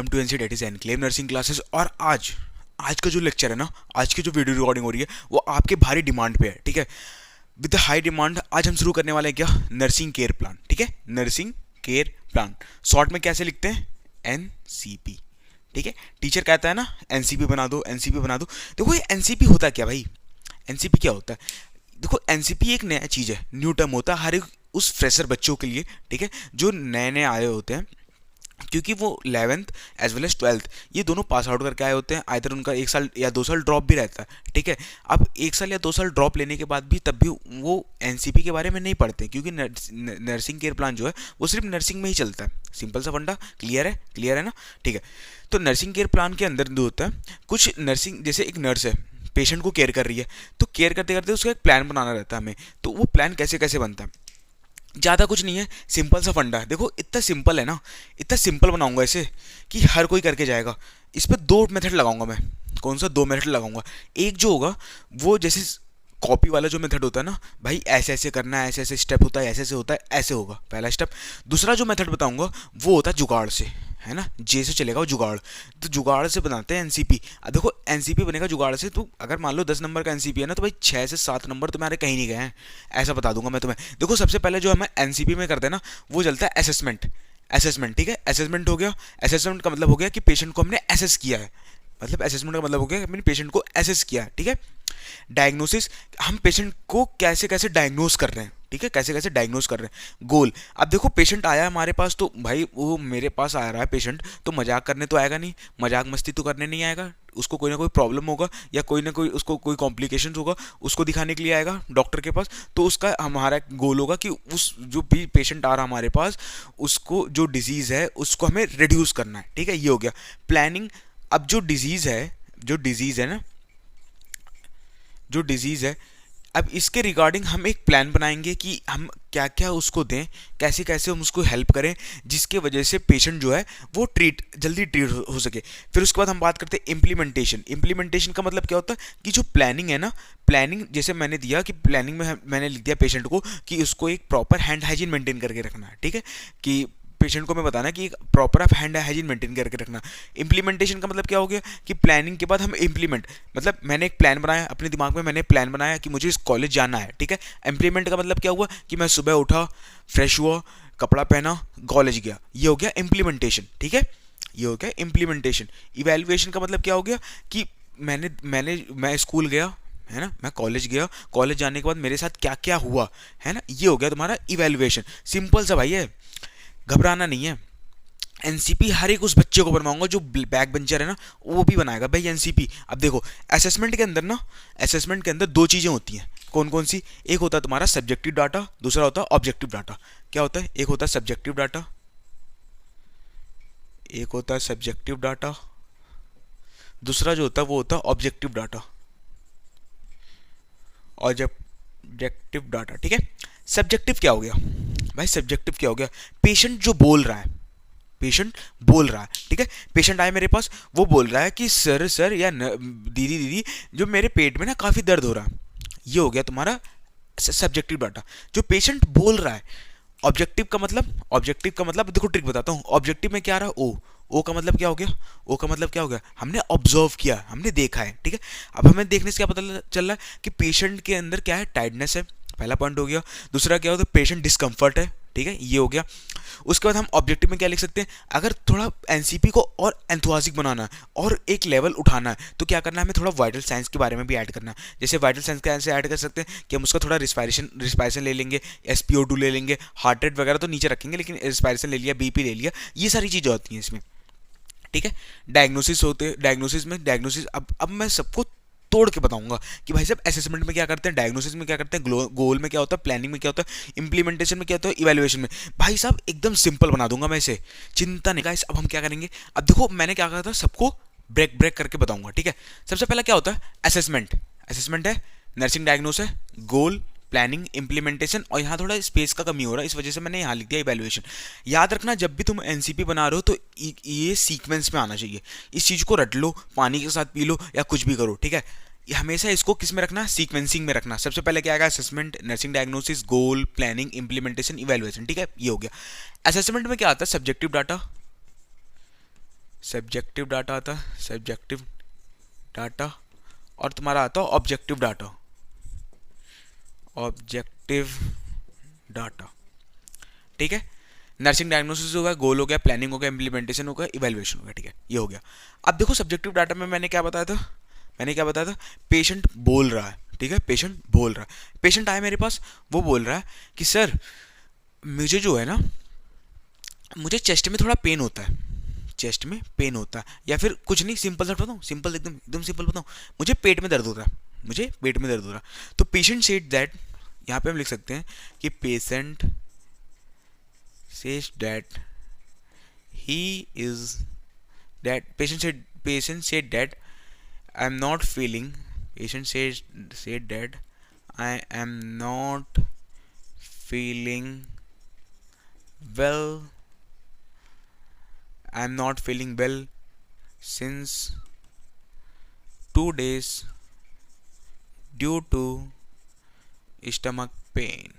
To NC date is enclave nursing classes. और आज आज का जो लेक्चर है ना, आज की जो वीडियो रिकॉर्डिंग हो रही है वो आपके भारी डिमांड पे है। ठीक है, विद द हाई डिमांड आज हम शुरू करने वाले हैं क्या, नर्सिंग केयर प्लान। ठीक है, नर्सिंग केयर प्लान शॉर्ट में कैसे लिखते हैं, एनसीपी। ठीक है, टीचर कहता है ना एनसीपी बना दो, एनसीपी बना दो। देखो ये एनसीपी होता क्या भाई, एनसीपी क्या होता है? देखो एनसीपी एक नया चीज़ है, न्यू टर्म होता है हर एक उस फ्रेशर बच्चों के लिए। ठीक है, जो नए नए आए होते हैं, क्योंकि वो 11th as well as 12th ये दोनों पास आउट करके आए होते हैं। आइदर उनका 1 साल या 2 साल ड्रॉप भी रहता है। ठीक है, अब 1 साल या 2 साल ड्रॉप लेने के बाद भी तब भी वो एनसीपी के बारे में नहीं पढ़ते, क्योंकि नर्सिंग केयर प्लान जो है वो सिर्फ नर्सिंग में ही चलता है। सिंपल सा फंडा, क्लियर है ना? ठीक है, तो नर्सिंग केयर प्लान के अंदर जो होता है, कुछ नर्सिंग जैसे एक नर्स है पेशेंट को केयर कर रही है, तो केयर करते करते उसका एक प्लान बनाना रहता है हमें। तो वो प्लान कैसे कैसे बनता है, ज़्यादा कुछ नहीं है, सिंपल सा फंडा है। देखो इतना सिंपल है ना, इतना सिंपल बनाऊंगा इसे कि हर कोई करके जाएगा। इस पर 2 मेथड लगाऊंगा मैं। कौन सा 2 मेथड लगाऊंगा? एक जो होगा वो जैसे कॉपी वाला जो मेथड होता है ना भाई, ऐसे ऐसे करना है, ऐसे ऐसे स्टेप होता है, ऐसे ऐसे होता है, ऐसे होगा पहला स्टेप। दूसरा जो मेथड बताऊंगा वो होता है जुगाड़ से, है ना, जे से चलेगा वो जुगाड़। तो जुगाड़ से बनाते हैं एनसीपी। अब देखो एनसीपी बनेगा जुगाड़ से, तो अगर मान लो 10 नंबर का एनसीपी है ना, तो भाई 6 से 7 नंबर तुम्हारे कहीं नहीं गए हैं, ऐसा बता दूंगा मैं तुम्हें। देखो सबसे पहले जो हमें एनसीपी में करते हैं ना वो चलता है असेसमेंट। ठीक है, असेसमेंट हो गया। असेसमेंट का मतलब हो गया कि पेशेंट को हमने एसेस किया है, मतलब असेसमेंट का मतलब हो गया कि हमने पेशेंट को एसेस किया है। ठीक है, डायग्नोसिस, हम पेशेंट को कैसे कैसे डायग्नोस कर रहे हैं। ठीक है, कैसे कैसे डायग्नोस कर रहे हैं। गोल, अब देखो पेशेंट आया है हमारे पास, तो भाई वो मेरे पास आ रहा है पेशेंट, तो मजाक करने तो आएगा नहीं, मजाक मस्ती तो करने नहीं आएगा। उसको कोई ना कोई प्रॉब्लम होगा या कोई ना कोई उसको कोई कॉम्प्लिकेशंस होगा, उसको दिखाने के लिए आएगा डॉक्टर के पास। तो उसका हमारा गोल होगा कि उस जो भी पेशेंट आ रहा हमारे पास, उसको जो डिजीज़ है उसको हमें रिड्यूस करना है। ठीक है, ये हो गया प्लानिंग। अब जो डिजीज़ है ना, जो डिजीज़ है, अब इसके रिगार्डिंग हम एक प्लान बनाएंगे कि हम क्या क्या उसको दें, कैसे कैसे हम उसको हेल्प करें, जिसके वजह से पेशेंट जो है वो जल्दी ट्रीट हो सके। फिर उसके बाद हम बात करते हैं इम्प्लीमेंटेशन का मतलब क्या होता है कि जो प्लानिंग है ना, प्लानिंग जैसे मैंने दिया कि प्लानिंग में मैंने लिख दिया पेशेंट को कि उसको एक प्रॉपर हैंड हाइजीन मेंटेन करके रखना है। ठीक है, कि पेशेंट को मैं बताना कि एक प्रॉपर आप हैंड हाइजीन मेंटेन करके रखना। इम्प्लीमेंटेशन का मतलब क्या हो गया कि प्लानिंग के बाद हम इम्प्लीमेंट, मतलब मैंने एक प्लान बनाया अपने दिमाग में, मैंने प्लान बनाया कि मुझे इस कॉलेज जाना है। ठीक है, इम्प्लीमेंट का मतलब क्या हुआ कि मैं सुबह उठा, फ्रेश हुआ, कपड़ा पहना, कॉलेज गया, ये हो गया इम्प्लीमेंटेशन। ठीक है, ये हो गया इम्प्लीमेंटेशन। इवेल्युएशन का मतलब क्या हो गया कि मैं स्कूल गया, है ना, मैं कॉलेज गया, कॉलेज जाने के बाद मेरे साथ क्या क्या हुआ, है ना, ये हो गया तुम्हारा इवेल्युएशन। सिंपल सा भाई है, घबराना नहीं है। एनसीपी हर एक उस बच्चे को बनवाऊंगा जो बैक बेंचर है ना, वो भी बनाएगा भाई एनसीपी। अब देखो असेसमेंट के अंदर ना, असेसमेंट के अंदर 2 चीज़ें होती हैं। कौन कौन सी? एक होता है तुम्हारा सब्जेक्टिव डाटा, दूसरा होता है ऑब्जेक्टिव डाटा। क्या होता है? एक होता है सब्जेक्टिव डाटा, एक होता है सब्जेक्टिव डाटा, दूसरा जो होता है वो होता है ऑब्जेक्टिव डाटा, ऑब्जेक्टिव डाटा। ठीक है, सब्जेक्टिव क्या हो गया भाई? सब्जेक्टिव क्या हो गया? पेशेंट जो बोल रहा है, पेशेंट बोल रहा है। ठीक है, पेशेंट आया मेरे पास, वो बोल रहा है कि सर या दीदी जो मेरे पेट में ना काफ़ी दर्द हो रहा है, ये हो गया तुम्हारा सब्जेक्टिव डाटा, जो पेशेंट बोल रहा है। ऑब्जेक्टिव का मतलब देखो ट्रिक बताता हूँ। ऑब्जेक्टिव में क्या आ रहा है? ओ का मतलब क्या हो गया? ओ का मतलब क्या हो गया? हमने ऑब्जर्व किया, हमने देखा है। ठीक है, अब हमें देखने से क्या पता चल रहा है कि पेशेंट के अंदर क्या है, टायर्डनेस है, पहला पॉइंट हो गया। दूसरा क्या होता है, पेशेंट डिस्कम्फर्ट है। ठीक है, ये हो गया। उसके बाद हम ऑब्जेक्टिव में क्या लिख सकते हैं? अगर थोड़ा एनसीपी को और एंथुआसिक बनाना है और एक लेवल उठाना है, तो क्या करना है, हमें थोड़ा वाइटल साइंस के बारे में भी ऐड करना है। जैसे वाइटल साइंस का ऐसे ऐड कर सकते हैं कि हम उसका थोड़ा रिस्पायरेशन ले लेंगे, SpO2 ले लेंगे, हार्ट रेट वगैरह तो नीचे रखेंगे, लेकिन रिस्पायरेशन ले लिया, BP ले लिया, ये सारी चीज़ें होती हैं इसमें। ठीक है, डायग्नोसिस अब मैं सबको तोड़ के बताऊंगा कि भाई साहब असेसमेंट में क्या करते हैं, डायग्नोसिस में क्या करते हैं, गोल में क्या होता है, प्लानिंग में क्या होता है, इंप्लीमेंटेशन में क्या होता है, इवैल्यूएशन में। भाई साहब एकदम सिंपल बना दूंगा मैं इसे, चिंता नहीं गाइस। अब हम क्या करेंगे, अब देखो मैंने क्या कहा था, सबको ब्रेक करके बताऊंगा। ठीक है, सबसे पहला क्या होता है, असेसमेंट है, नर्सिंग डायग्नोस है, गोल, प्लानिंग, इंप्लीमेंटेशन, और यहाँ थोड़ा स्पेस का कमी हो रहा है, इस वजह से मैंने यहाँ लिख दिया इवैल्यूएशन। याद रखना जब भी तुम एनसीपी बना रहे हो तो ये सीक्वेंस में आना चाहिए। इस चीज़ को रट लो, पानी के साथ पी लो या कुछ भी करो। ठीक है, हमेशा इसको किस में रखना, सीक्वेंसिंग में रखना। सबसे पहले क्या आएगा, असेसमेंट, नर्सिंग डायग्नोसिस, गोल, प्लानिंग, इंप्लीमेंटेशन, इवैल्यूएशन। ठीक है, ये हो गया। असेसमेंट में क्या आता है, सब्जेक्टिव डाटा, सब्जेक्टिव डाटा आता है, सब्जेक्टिव डाटा, और तुम्हारा आता है ऑब्जेक्टिव डाटा, ऑब्जेक्टिव डाटा, ठीक है। नर्सिंग डायग्नोसिस हो गया, गोल हो गया, प्लानिंग हो गया, इम्प्लीमेंटेशन हो गया, इवैल्यूएशन हो गया, ठीक है, ये हो गया। अब देखो सब्जेक्टिव डाटा में मैंने क्या बताया था, पेशेंट बोल रहा है, ठीक है, पेशेंट बोल रहा है, पेशेंट आया मेरे पास, वो बोल रहा है कि सर मुझे जो है ना, मुझे चेस्ट में थोड़ा पेन होता है, चेस्ट में पेन होता है, या फिर कुछ नहीं, सिंपल सा बताऊँ, सिंपल एकदम एकदम सिंपल बताऊँ, मुझे पेट में दर्द होता है, मुझे पेट में दर्द हो रहा है। तो पेशेंट सेड दैट, यहाँ पे हम लिख सकते हैं कि patient says that he is that, patient said that I am not feeling, patient said that I am not feeling well, I am not feeling well since 2 days due to stomach pain।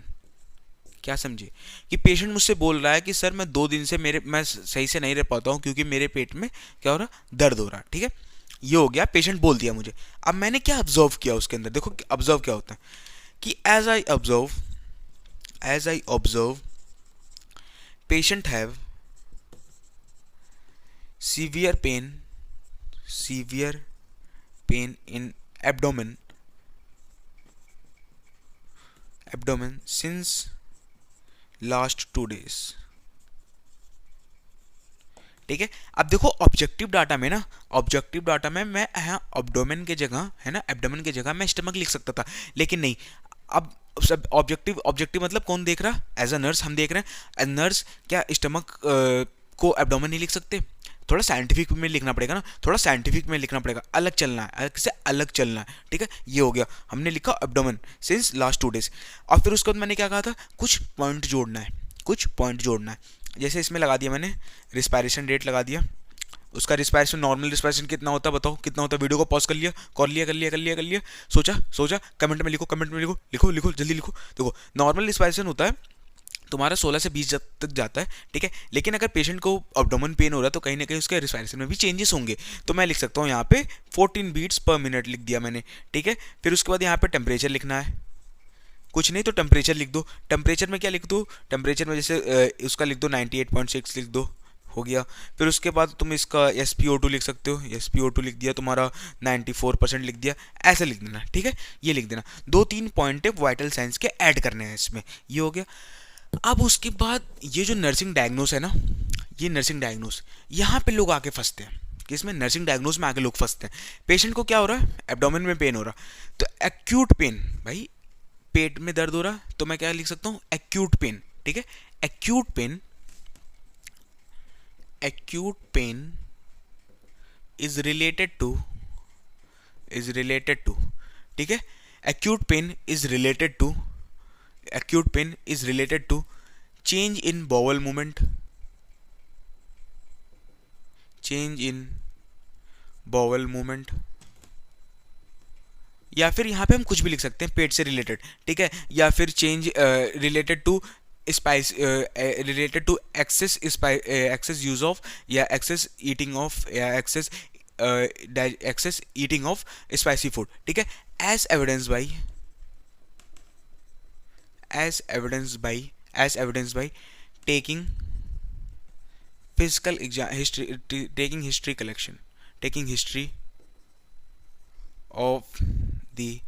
क्या समझे कि patient मुझसे बोल रहा है कि sir मैं 2 दिन से मैं सही से नहीं रह पाता हूँ क्योंकि मेरे पेट में क्या हो रहा, दर्द हो रहा, ठीक है, ये हो गया, पेशेंट बोल दिया मुझे। अब मैंने क्या ऑब्जर्व किया उसके अंदर, देखो ऑब्जर्व क्या होता है कि as I observe patient have severe pain in abdomen since last 2 days, ठीक है। अब देखो ऑब्जेक्टिव डाटा में ना, ऑब्जेक्टिव डाटा में मैं यहाँ एब्डोमेन के जगह है ना, एब्डोमेन के जगह मैं स्टमक लिख सकता था, लेकिन नहीं। अब सब ऑब्जेक्टिव मतलब कौन देख रहा, एज अ नर्स हम देख रहे हैं, नर्स क्या स्टमक को एब्डोमेन नहीं लिख सकते, थोड़ा साइंटिफिक में लिखना पड़ेगा ना, थोड़ा साइंटिफिक में लिखना पड़ेगा, अलग चलना है, अलग से अलग चलना है, ठीक है, ये हो गया, हमने लिखा एब्डोमेन सिंस लास्ट 2 days। और फिर उसके बाद मैंने क्या कहा था, कुछ पॉइंट जोड़ना है, जैसे इसमें लगा दिया मैंने रिस्पायरेशन रेट लगा दिया, उसका रिस्पायरेशन, नॉर्मल रिस्पायरेशन कितना होता है बताओ, कितना होता है, वीडियो को पॉज कर लिया, सोचा, कमेंट में लिखो जल्दी लिखो। देखो नॉर्मल रिस्पायरेशन होता है तुम्हारा 16 से 20 तक जाता है, ठीक है, लेकिन अगर पेशेंट को एब्डोमेन पेन हो रहा है तो कहीं ना कहीं उसके रिस्पायरेशन में भी चेंजेस होंगे, तो मैं लिख सकता हूँ यहाँ पे 14 बीट्स पर मिनट लिख दिया मैंने, ठीक है। फिर उसके बाद यहाँ पे टेम्परेचर लिखना है, कुछ नहीं तो टेम्परेचर लिख दो, टेम्परेचर में क्या लिख दो, टेम्परेचर में जैसे उसका लिख दो 98.6 लिख दो, हो गया। फिर उसके बाद तुम इसका SpO2 लिख सकते हो, SpO2 लिख दिया, तुम्हारा 94% लिख दिया, ऐसे लिख देना, ठीक है, ये लिख देना, 2-3 पॉइंट वाइटल साइंस के ऐड करने हैं इसमें, ये हो गया। अब उसके बाद ये जो नर्सिंग डायग्नोस है ना, ये नर्सिंग डायग्नोस, यहाँ पे लोग आके फंसते हैं, कि इसमें नर्सिंग डायग्नोस में आके लोग फंसते हैं। पेशेंट को क्या हो रहा है, एब्डोमेन में पेन हो रहा, तो एक्यूट पेन, भाई पेट में दर्द हो रहा, तो मैं क्या लिख सकता हूँ, एक्यूट पेन, ठीक है, acute pain is related to, ठीक है, acute pain is related to change in bowel movement, या फिर यहाँ पे हम कुछ भी लिख सकते हैं पेट से रिलेटेड, ठीक है, या फिर change related to spice, related to excess use of, या एक्सेस ईटिंग ऑफ, या excess eating of spicy food, ठीक है, as evidence by taking physical history, taking history of the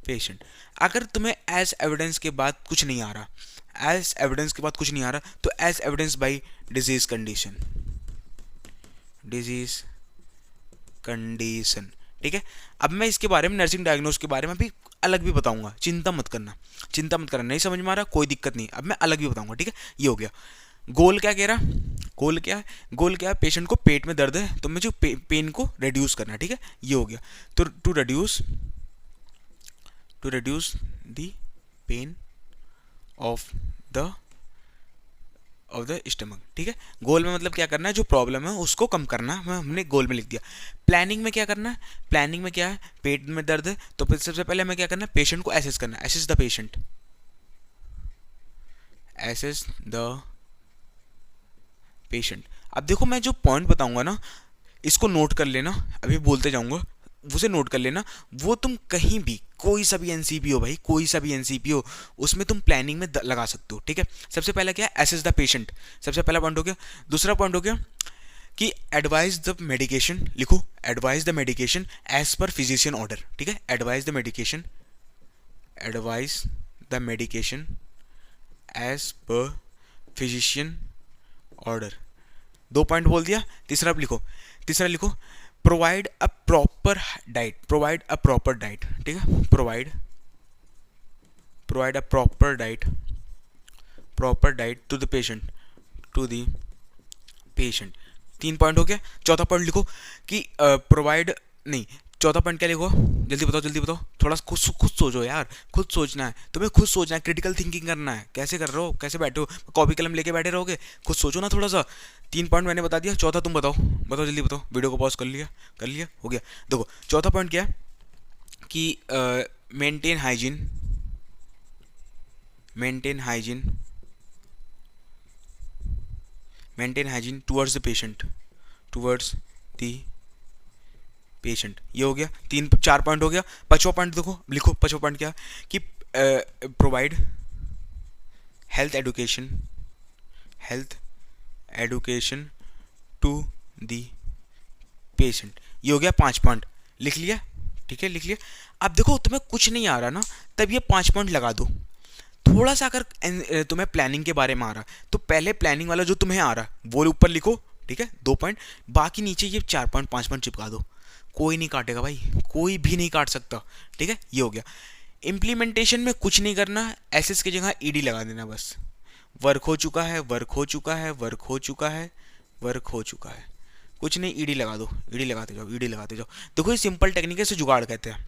patient। अगर तुम्हें एज एविडेंस के बाद कुछ नहीं आ रहा, तो as evidence by disease condition, ठीक है। अब मैं इसके बारे में, नर्सिंग डायग्नोस के बारे में भी अलग भी बताऊंगा, चिंता मत करना, नहीं समझ में आ रहा कोई दिक्कत नहीं, अब मैं अलग भी बताऊंगा, ठीक है, ये हो गया। गोल क्या कह रहा, गोल क्या है, पेशेंट को पेट में दर्द है तो मुझे पेन को रिड्यूस करना है, ठीक है, ये हो गया। तो to reduce the pain of the stomach, ठीक है। गोल में मतलब क्या करना है, जो प्रॉब्लम है उसको कम करना, हमने गोल में लिख दिया। प्लानिंग में क्या करना है, प्लानिंग में क्या है, पेट में दर्द है तो फिर सबसे पहले हमें क्या करना है, पेशेंट को एसेस करना है, एसेस द पेशेंट। अब देखो मैं जो पॉइंट बताऊंगा ना, इसको नोट कर लेना, अभी बोलते जाऊंगा, उसे नोट कर लेना। वो तुम कहीं भी, कोई सा भी एनसीपी हो भाई, कोई सा भी एनसीपी हो, उसमें तुम प्लानिंग में लगा सकते हो, ठीक है। सबसे पहला क्या है, एसेस द पेशेंट, सबसे पहला पॉइंट हो गया। दूसरा पॉइंट हो गया कि एडवाइज द मेडिकेशन, लिखो advise the medication as per physician order, ठीक है। Advise the medication, advise the medication as per physician order, 2 point बोल दिया। तीसरा लिखो, तीसरा लिखो provide a proper diet, provide a proper diet, ठीक है। Provide a proper diet to the patient, to the patient. 3 point हो गया। चौथा पॉइंट लिखो कि प्रोवाइड नहीं, चौथा पॉइंट क्या लिखो, जल्दी बताओ जल्दी बताओ, थोड़ा खुद सोचो यार, खुद सोचना है तुम्हें, खुद सोचना है, क्रिटिकल थिंकिंग करना है। कैसे कर रहे हो, कैसे बैठे हो, कॉपी कलम लेके बैठे रहोगे, खुद सोचो ना थोड़ा सा। 3 पॉइंट मैंने बता दिया, चौथा तुम बताओ, बताओ जल्दी बताओ। वीडियो को पॉज कर लिया, कर लिया, हो गया। देखो चौथा पॉइंट क्या है कि maintain hygiene, maintain hygiene, maintain hygiene towards the patient, towards the patient. ये हो गया, 4 पॉइंट हो गया। 5वां पॉइंट देखो, लिखो 5वां पॉइंट क्या कि provide health education, health education to the patient. ये हो गया 5 पॉइंट, लिख लिया, ठीक है, लिख लिया। अब देखो तुम्हें कुछ नहीं आ रहा ना, तब ये 5 पॉइंट लगा दो। थोड़ा सा अगर तुम्हें प्लानिंग के बारे में आ रहा तो पहले प्लानिंग वाला जो तुम्हें आ रहा वो ऊपर लिखो, ठीक है, 2 पॉइंट, बाकी नीचे ये 4 पॉइंट 5 पॉइंट चिपका दो। कोई नहीं काटेगा भाई, कोई भी नहीं काट सकता, ठीक है। ये हो गया। इम्प्लीमेंटेशन में कुछ नहीं करना, एसएस की जगह ईडी लगा देना बस। वर्क हो चुका है, वर्क हो चुका है, वर्क हो चुका है, वर्क हो चुका है, कुछ नहीं, ईडी लगा दो, ईडी लगाते जाओ, ईडी लगाते जाओ। देखो ये सिंपल टेक्निक है, इसे जुगाड़ कहते हैं,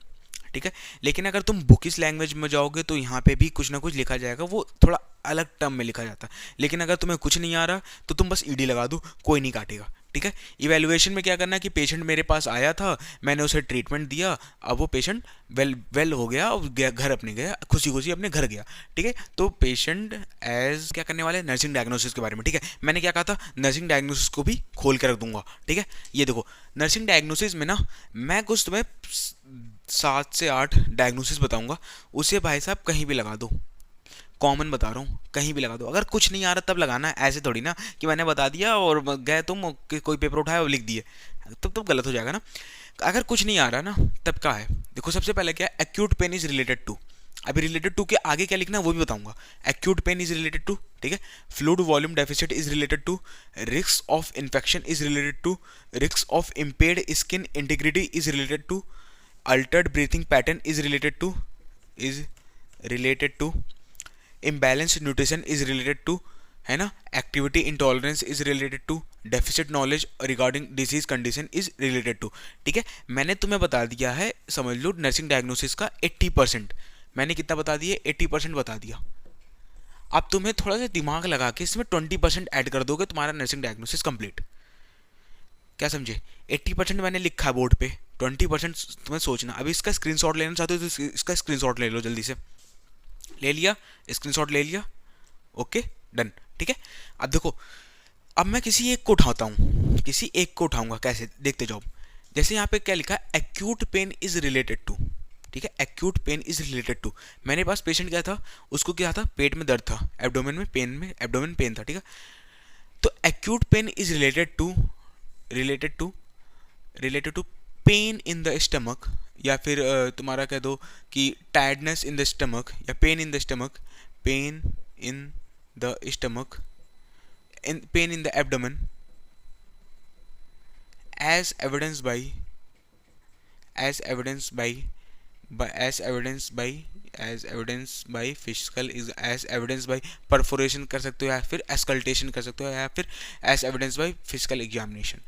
ठीक है। लेकिन अगर तुम बुकिस लैंग्वेज में जाओगे तो यहाँ पे भी कुछ ना कुछ लिखा जाएगा, वो थोड़ा अलग टर्म में लिखा जाता है। लेकिन अगर तुम्हें कुछ नहीं आ रहा तो तुम बस ईडी लगा दो, कोई नहीं काटेगा, ठीक है। इवैल्यूएशन में क्या करना है कि पेशेंट मेरे पास आया था, मैंने उसे ट्रीटमेंट दिया, अब वो पेशेंट वेल हो गया और घर अपने गया, खुशी खुशी अपने घर गया, ठीक है। तो पेशेंट एज क्या करने वाले, नर्सिंग डायग्नोसिस के बारे में, ठीक है। मैंने क्या कहा था, नर्सिंग डायग्नोसिस को भी खोल के रख दूंगा, ठीक है। ये देखो नर्सिंग डायग्नोसिस में ना मैं कुछ तुम्हें 7 से 8 डायग्नोसिस बताऊंगा, उसे भाई साहब कहीं भी लगा दो, कॉमन बता रहा हूँ, कहीं भी लगा दो। अगर कुछ नहीं आ रहा तब लगाना है, ऐसे थोड़ी ना कि मैंने बता दिया और गए तुम कोई पेपर उठाया और लिख दिए, तब गलत हो जाएगा ना। अगर कुछ नहीं आ रहा ना तब क्या है, देखो सबसे पहले क्या है, acute pain is related to, अभी रिलेटेड टू के आगे क्या लिखना है वो भी बताऊंगा। Acute pain is related to, ठीक है। Fluid volume deficit is related to, risk of infection is related to, risk of impaired skin integrity is related to, altered breathing pattern is related to, imbalance nutrition is related to, है ना, activity intolerance is related to, deficit knowledge regarding disease condition is related to, ठीक है। मैंने तुम्हें बता दिया है, समझ लो नर्सिंग डायग्नोसिस का 80%, मैंने कितना बता दिया, 80% बता दिया। अब तुम्हें थोड़ा सा दिमाग लगा के इसमें 20% ऐड कर दोगे, तुम्हारा नर्सिंग डायग्नोसिस कंप्लीट। क्या समझे, 80% मैंने लिखा है बोर्ड पे, 20% तुम्हें सोचना। अभी इसका स्क्रीनशॉट लेना चाहते हो तो इसका स्क्रीनशॉट ले लो, जल्दी से ले लिया, स्क्रीनशॉट ले लिया, ओके डन, ठीक है। अब देखो, अब मैं किसी एक को उठाता हूँ, किसी एक को उठाऊंगा, कैसे देखते जाओ। जैसे यहाँ पे क्या लिखा है, acute pain is related to, ठीक है, acute pain is related to. मेरे पास पेशेंट क्या था, उसको क्या था, पेट में दर्द था, एब्डोमेन पेन था, ठीक है। तो acute pain is related to pain in the stomach, या फिर तुम्हारा कह दो कि टायर्डनेस इन द स्टमक, या pain in the stomach, pain in the stomach, pain in the abdomen, as evidenced by as evidenced by as evidenced by physical is as evidenced by perforation कर सकते हो, या फिर escultation कर सकते हो, या फिर as evidenced by physical examination,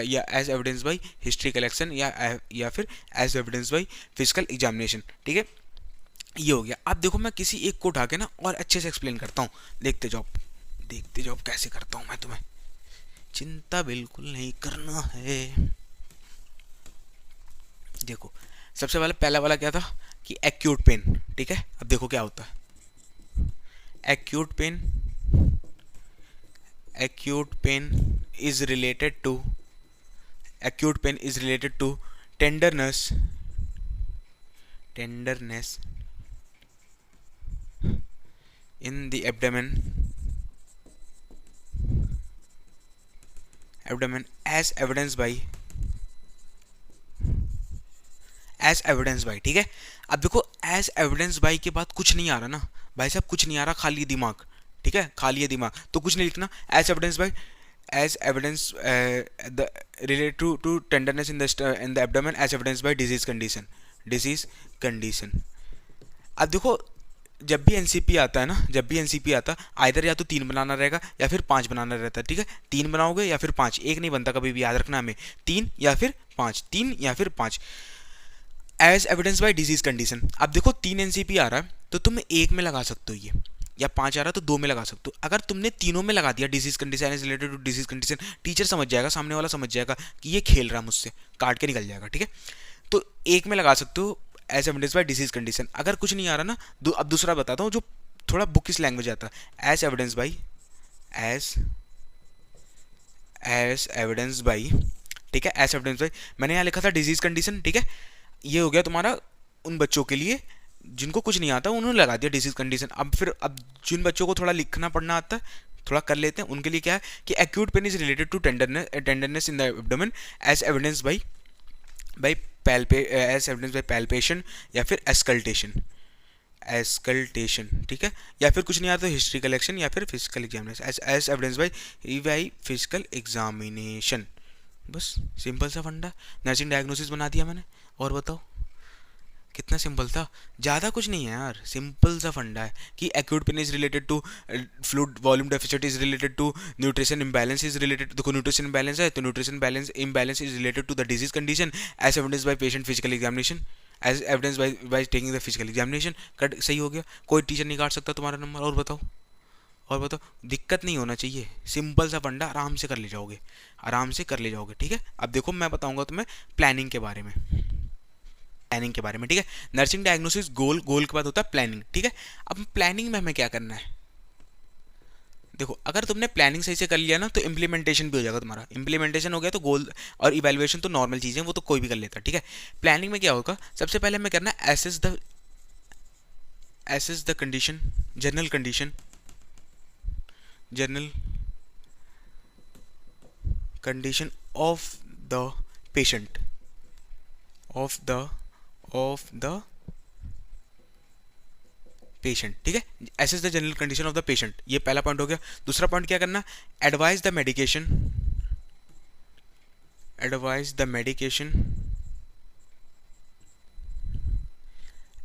या as evidenced by history collection, या फिर as evidenced by physical examination, ठीक है। ये हो गया। अब देखो मैं किसी एक को उठा के ना और अच्छे से एक्सप्लेन करता हूँ, देखते जाओ कैसे करता हूँ मैं, तुम्हें चिंता बिल्कुल नहीं करना है। देखो सबसे पहला वाला क्या था कि एक्यूट पेन, ठीक है। अब देखो क्या होता है, acute pain is related to acute pain is related to tenderness in the abdomen as evidence by, ठीक है। अब देखो as evidence by के बाद कुछ नहीं आ रहा ना भाई साहब, कुछ नहीं आ रहा, खाली दिमाग, ठीक है, खाली है दिमाग, तो कुछ नहीं लिखना। as evidence by, as evidence the related to tenderness in the abdomen as evidence by disease condition। अब देखो जब भी एनसीपी आता है ना, जब भी एनसीपी आता है आइधर या तो 3 बनाना रहेगा या फिर 5 बनाना रहता है, ठीक है। 3 बनाओगे या फिर 5, एक नहीं बनता कभी भी, याद रखना हमें, 3 या फिर 5, 3 या फिर 5 as evidence by disease condition. अब देखो 3 एनसीपी आ रहा है तो तुम एक में लगा सकते हो ये, या 5 आ रहा है तो 2 में लगा सकते हो। अगर तुमने तीनों में लगा दिया disease condition is related to disease condition, teacher समझ जाएगा, सामने वाला समझ जाएगा कि ये खेल रहा है मुझसे, काट के निकल जाएगा, ठीक है। तो एक में लगा सकते हो as evidence by disease condition. अगर कुछ नहीं आ रहा ना, अब दूसरा बताता हूँ जो थोड़ा बुक की लैंग्वेज आता है, as evidence by, as evidence by, ठीक है, एज एविडेंस बाय। मैंने यहाँ लिखा था डिजीज कंडीशन, ठीक है, ये हो गया तुम्हारा उन बच्चों के लिए जिनको कुछ नहीं आता, उन्होंने लगा दिया डिजीज कंडीशन। अब जिन बच्चों को थोड़ा लिखना पढ़ना आता है, थोड़ा कर लेते हैं, उनके लिए क्या है कि acute pain is related to tenderness in the abdomen as evidence by as evidence by palpation या फिर एस्कल्टेशन, ठीक है, या फिर कुछ नहीं आता तो हिस्ट्री कलेक्शन या फिर physical examination as evidence by physical examination. बस सिंपल सा फंडा, नर्सिंग डायग्नोसिस बना दिया मैंने। और बताओ कितना सिंपल था, ज़्यादा कुछ नहीं है यार, सिंपल सा फंडा है कि acute pain is related to fluid volume deficit is related to nutrition imbalance is related, देखो न्यूट्रिशन इम्बैलेंस है तो nutrition balance imbalance is related to the disease condition as evidence by patient physical examination, as evidence by taking the physical examination. Cut सही हो गया, कोई teacher नहीं काट सकता तुम्हारा नंबर। और बताओ दिक्कत नहीं होना चाहिए, सिंपल सा फंडा, आराम से कर ले जाओगे, आराम से कर ले जाओगे, ठीक है। अब देखो मैं बताऊंगा तुम्हें प्लानिंग के बारे में, ठीक है। नर्सिंग डायग्नोसिस गोल के बाद होता है प्लानिंग, ठीक है। अब प्लानिंग में हमें क्या करना है, देखो अगर तुमने प्लानिंग सही से कर लिया ना तो इम्प्लीमेंटेशन भी हो जाएगा तुम्हारा। इम्प्लीमेंटेशन हो गया तो गोल और इवैल्यूएशन तो नॉर्मल चीज़ें, वो तो कोई भी कर लेता है, ठीक है। प्लानिंग में क्या होगा, सबसे पहले हमें करना है assess the condition, general condition of the patient, ठीक है। Assess the general condition of the patient, ये पहला पॉइंट हो गया। दूसरा पॉइंट क्या करना, advise the medication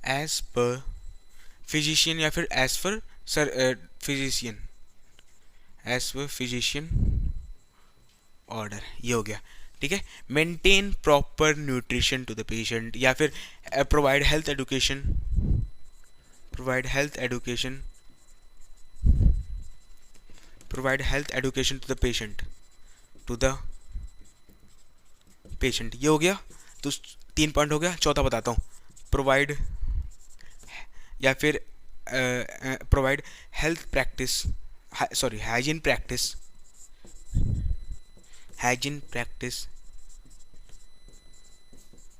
as per physician या फिर एज पर फिजिशियन ऑर्डर, ये हो गया, ठीक है। Maintain proper nutrition to the patient या फिर provide health education to the patient, ये हो गया। तो 3 पॉइंट हो गया। चौथा बताता हूँ, प्रोवाइड या फिर provide health practice, hygiene practice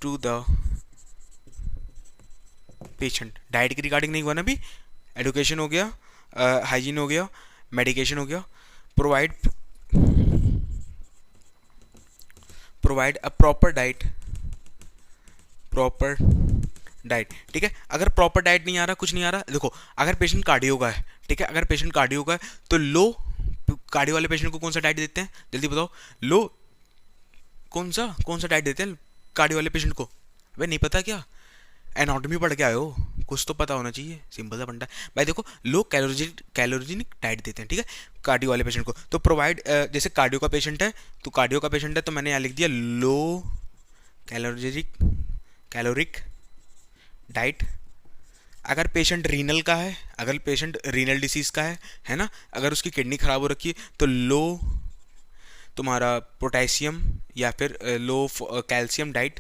to the patient. Diet की रिगार्डिंग नहीं हुआ ना अभी, एडुकेशन हो गया, हाइजीन हो गया, मेडिकेशन हो गया, प्रोवाइड अ प्रॉपर डाइट, ठीक है। अगर प्रॉपर डाइट नहीं आ रहा, कुछ नहीं आ रहा, देखो अगर पेशेंट कार्डियो का है, ठीक है, अगर पेशेंट कार्डियो का है तो लो कार्डियो वाले पेशेंट को कौन सा डाइट देते हैं, जल्दी बताओ, लो कौन सा डाइट देते हैं कार्डियो वाले पेशेंट को? भाई नहीं पता क्या, एनाटॉमी पढ़ के आए हो, कुछ तो पता होना चाहिए, सिंपल सा फंडा भाई। देखो लो कैलोरीजिनिक डाइट देते हैं, ठीक है, कार्डियो वाले पेशेंट को। तो प्रोवाइड, जैसे कार्डियो का पेशेंट है तो मैंने यहाँ लिख दिया लो कैलोरिक डाइट। अगर पेशेंट रीनल का है, अगर पेशेंट रीनल डिसीज का है ना, अगर उसकी किडनी खराब हो रखी है तो लो तुम्हारा पोटेशियम या फिर लो कैल्शियम डाइट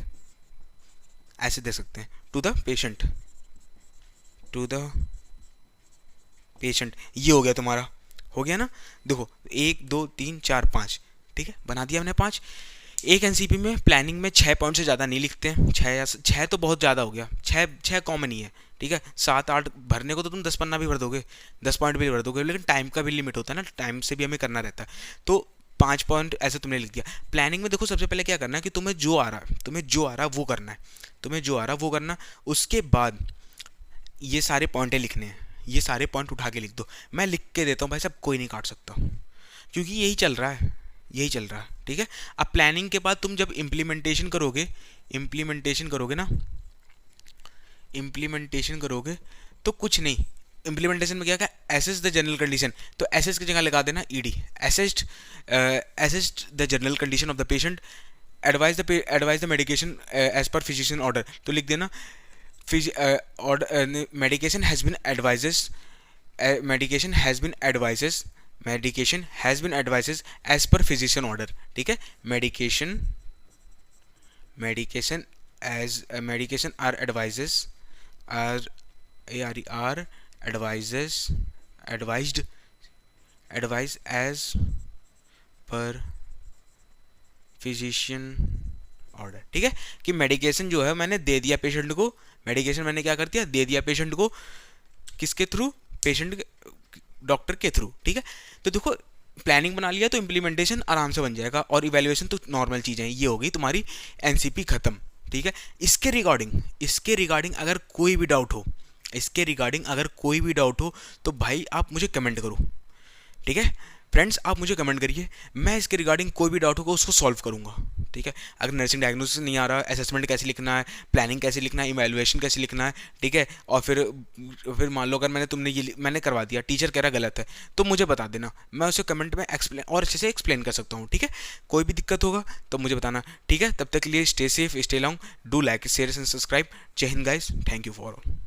ऐसे दे सकते हैं टू द पेशेंट। ये हो गया तुम्हारा, हो गया ना। देखो 1 2 3 4 5, ठीक है, बना दिया हमने 5। एक एनसीपी में प्लानिंग में 6 पॉइंट से ज़्यादा नहीं लिखते हैं, 6 तो बहुत ज़्यादा हो गया, 6 कॉमन ही है, ठीक है। 7 8 भरने को तो तुम 10 पन्ना भी भर दोगे, 10 पॉइंट भी भर दोगे, लेकिन टाइम का भी लिमिट होता है ना, टाइम से भी हमें करना रहता है। तो 5 पॉइंट ऐसे तुमने लिख दिया। प्लानिंग में देखो सबसे पहले क्या करना है कि तुम्हें जो आ रहा है, वो करना है, तुम्हें जो आ रहा है वो करना। उसके बाद ये सारे पॉइंटें लिखने हैं, ये सारे पॉइंट उठा के लिख दो। मैं लिख के देता हूँ भाई साहब, कोई नहीं काट सकता, क्योंकि यही चल रहा है, यही चल रहा है, ठीक है। अब प्लानिंग के बाद तुम जब इम्प्लीमेंटेशन करोगे, इम्प्लीमेंटेशन करोगे ना, इम्प्लीमेंटेशन करोगे तो कुछ नहीं, इम्प्लीमेंटेशन में क्या क्या, एसेस द जनरल कंडीशन, तो एसेस की जगह लगा देना ED, assessed, assessed the general condition of the patient, advise the medication as per physician order, तो लिख देना medication has been advises, medication has been advises, medication has been advises as per physician order, ठीक है। medication as medication are advises, are are advises, advised, advice as per physician order, ठीक है। कि medication जो है मैंने दे दिया patient को, मेडिकेशन मैंने क्या कर दिया, दे दिया पेशेंट को, किसके थ्रू, पेशेंट डॉक्टर के थ्रू, ठीक है। तो देखो प्लानिंग बना लिया तो इम्प्लीमेंटेशन आराम से बन जाएगा, और इवैल्यूएशन तो नॉर्मल चीज़ें हैं। ये होगी तुम्हारी एनसीपी खत्म, ठीक है। इसके रिगार्डिंग अगर कोई भी डाउट हो, इसके रिगार्डिंग अगर कोई भी डाउट हो तो भाई आप मुझे कमेंट करो, ठीक है फ्रेंड्स, आप मुझे कमेंट करिए, मैं इसके रिगार्डिंग कोई भी डाउट होगा उसको सॉल्व करूंगा, ठीक है। अगर नर्सिंग डायग्नोसिस नहीं आ रहा, असेसमेंट कैसे लिखना है, प्लानिंग कैसे लिखना है, इवैल्यूएशन कैसे लिखना है, ठीक है। और फिर मान लो अगर मैंने करवा दिया, टीचर कह रहा गलत है, तो मुझे बता देना, मैं उसे कमेंट में एक्सप्लेन और अच्छे से एक्सप्लेन कर सकता हूँ, ठीक है। कोई भी दिक्कत होगा तो मुझे बताना, ठीक है। तब तक के लिए stay safe, stay long, do like share and subscribe. Jai Hind guys, thank you for all.